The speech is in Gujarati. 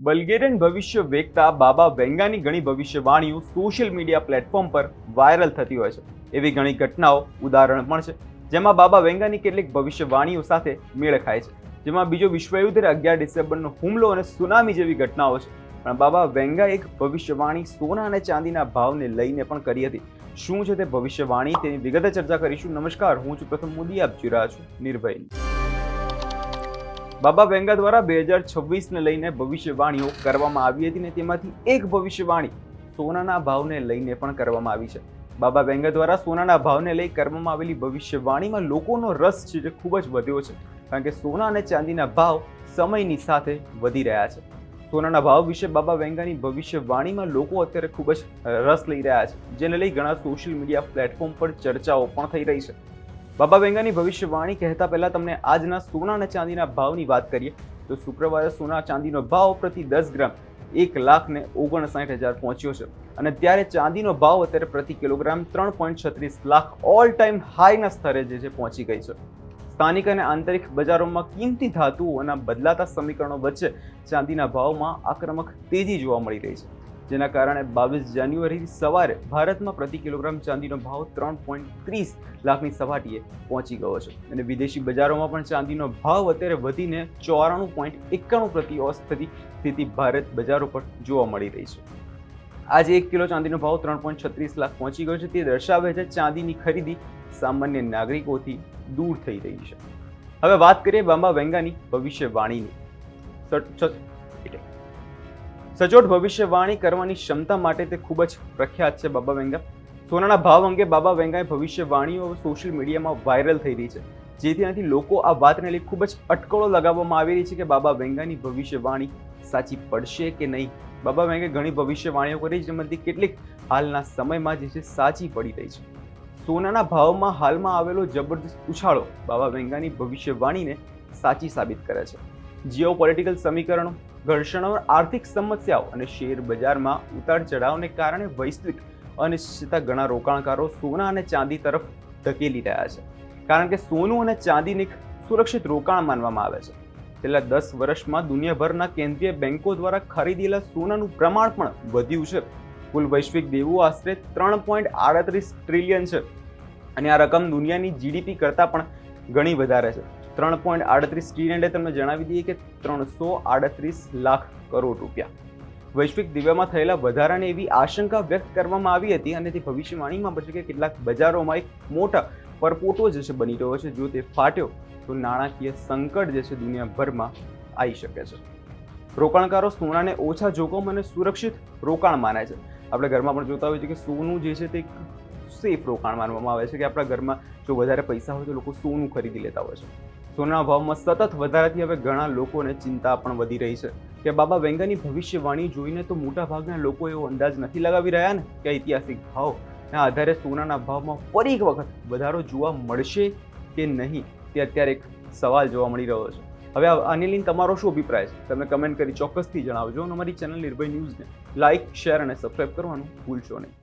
બલ્ગેરિયન ભવિષ્ય વેચતા બાબા વેંગાની ઘણી ભવિષ્યવાણીઓ સોશિયલ મીડિયા પ્લેટફોર્મ પર વાયરલ થતી હોય છે. એવી ઘણી ઘટનાઓ ઉદાહરણ પણ છે જેમાં બાબા વેંગાની કેટલીક ભવિષ્યવાણીઓ સાથે મેળ ખાય છે. જેમાં બીજો વિશ્વયુદ્ધ 11 ડિસેમ્બરનો હુમલો અને સુનામી જેવી ઘટનાઓ છે. પણ બાબા વેંગા એક ભવિષ્યવાણી સોના અને ચાંદીના ભાવને લઈને પણ કરી હતી. શું છે તે ભવિષ્યવાણી તેની વિગતે ચર્ચા કરીશું. નમસ્કાર, હું છું પ્રથમ મોદી, આપ જોઈ રહ્યા છો નિર્ભય. બાબા વેંગા દ્વારા 2026ને લઈને ભવિષ્યવાણીઓ કરવામાં આવી હતી અને તેમાંથી એક ભવિષ્યવાણી સોનાના ભાવને લઈને પણ કરવામાં આવી છે. બાબા વેંગા દ્વારા સોનાના ભાવને લઈ કરવામાં આવેલી ભવિષ્યવાણીમાં લોકોનો રસ છે જે ખૂબ જ વધ્યો છે, કારણ કે સોના અને ચાંદીના ભાવ સમયની સાથે વધી રહ્યા છે. સોનાના ભાવ વિશે બાબા વેંગાની ભવિષ્યવાણીમાં લોકો અત્યારે ખૂબ જ રસ લઈ રહ્યા છે, જેને લઈ ઘણા સોશિયલ મીડિયા પ્લેટફોર્મ પર ચર્ચાઓ પણ થઈ રહી છે. બાબા વેંગાની ભવિષ્યવાણી કહેતા પહેલા તમને આજના સોના અને ચાંદીના ભાવની વાત કરીએ તો શુક્રવારે સોના ચાંદીનો ભાવ પ્રતિ 10 ગ્રામ 1,59,000 પહોંચ્યો છે અને ત્યારે ચાંદીનો ભાવ અત્યારે પ્રતિ કિલોગ્રામ 3.36 લાખ ઓલ ટાઈમ હાઈના સ્તરે જે પહોંચી ગઈ છે. સ્થાનિક અને આંતરિક બજારોમાં કિંમતી ધાતુઓના બદલાતા સમીકરણો વચ્ચે ચાંદીના ભાવમાં આક્રમક તેજી જોવા મળી રહી છે, જેના કારણે 22 જાન્યુઆરી સવારે ભારતમાં પ્રતિ કિલોગ્રામ ચાંદીનો ભાવ 3.30 લાખની સપાટીએ પહોંચી ગયો છે અને વિદેશી બજારોમાં પણ ચાંદીનો ભાવ અત્યારે વધીને 94.91 પ્રતિ ઓસ થતી સ્થિતિ ભારત બજારો પર જોવા મળી રહી છે. આજે 1 કિલો ચાંદીનો ભાવ 3.36 લાખ પહોંચી ગયો છે. તે દર્શાવે છે ચાંદીની ખરીદી સામાન્ય નાગરિકોથી દૂર થઈ રહી છે. હવે વાત કરીએ બાબા વેંગાની ભવિષ્યવાણીની. સચોટ ભવિષ્યવાણી કરવાની ક્ષમતા માટે તે ખૂબ જ પ્રખ્યાત છે બાબા વેંગા. સોનાના ભાવ અંગે બાબા વેંગાની ભવિષ્યવાણીઓ સોશિયલ મીડિયામાં વાયરલ થઈ રહી છે, જેથી લોકો આ વાતને લઈ ખૂબ જ અટકળો લગાવવામાં આવી રહી છે કે બાબા વેંગાની ભવિષ્યવાણી સાચી પડશે કે નહીં. બાબા વેંગાએ ઘણી ભવિષ્યવાણીઓ કરી, જેમાંથી કેટલીક હાલના સમયમાં જે છે સાચી પડી રહી છે. સોનાના ભાવમાં હાલમાં આવેલો જબરદસ્ત ઉછાળો બાબા વેંગાની ભવિષ્યવાણીને સાચી સાબિત કરે છે. જીઓ પોલિટિકલ સમીકરણો, ઘર્ષણો, આર્થિક સમસ્યાઓ અને શેર બજારમાં ઉતાર ચઢાવને કારણે વૈશ્વિક અનિશ્ચિતતા ઘણા રોકાણકારો સોના અને ચાંદી તરફ ધકેલી રહ્યા છે, કારણ કે સોનું અને ચાંદીને એક સુરક્ષિત રોકાણ માનવામાં આવે છે. છેલ્લા 10 વર્ષમાં દુનિયાભરના કેન્દ્રીય બેન્કો દ્વારા ખરીદેલા સોનાનું પ્રમાણ પણ વધ્યું છે. કુલ વૈશ્વિક દેવું આશરે 3.38 ટ્રિલિયન છે અને આ રકમ દુનિયાની જીડીપી કરતાં પણ ઘણી વધારે છે. 3.38 ટ્રિલિયન એટલે તમને જણાવી દઈએ કે 338 લાખ કરોડ રૂપિયા. વૈશ્વિક દેવામાં થયેલા વધારાને એવી આશંકા વ્યક્ત કરવામાં આવી હતી અને તે ભવિષ્યવાણીમાં પછી કે કેટલાક બજારોમાં એક મોટા પરપોટો જે છે બની રહ્યો છે. જો તે ફાટ્યો તો નાણાકીય સંકટ જે છે દુનિયાભરમાં આવી શકે છે. રોકાણકારો સોનાને ઓછા જોખમ અને સુરક્ષિત રોકાણ માને છે. આપણે ઘરમાં પણ જોતા હોઈએ છીએ કે સોનું જે છે તે સેફ રોકાણ માનવામાં આવે છે, કે આપણા ઘરમાં જો વધારે પૈસા હોય તો લોકો સોનું ખરીદી લેતા હોય છે. સોનાના ભાવમાં સતત વધારાથી હવે ઘણા લોકોને ચિંતા પણ વધી રહી છે કે બાબા વેંગાની ભવિષ્યવાણી જોઈને તો મોટા ભાગના લોકો એવો અંદાજ નથી લગાવી રહ્યા ને કે ઐતિહાસિક ભાવના આધારે સોનાના ભાવમાં ફરી એક વખત વધારો જોવા મળશે કે નહીં, તે અત્યારે એક સવાલ જોવા મળી રહ્યો છે. હવે આને લઈને તમારો શું અભિપ્રાય છે? તમે કમેન્ટ કરી ચોક્કસથી જણાવજો અને અમારી ચેનલ નિર્ભય ન્યૂઝને લાઇક, શેર અને સબસ્ક્રાઇબ કરવાનું ભૂલશો નહીં.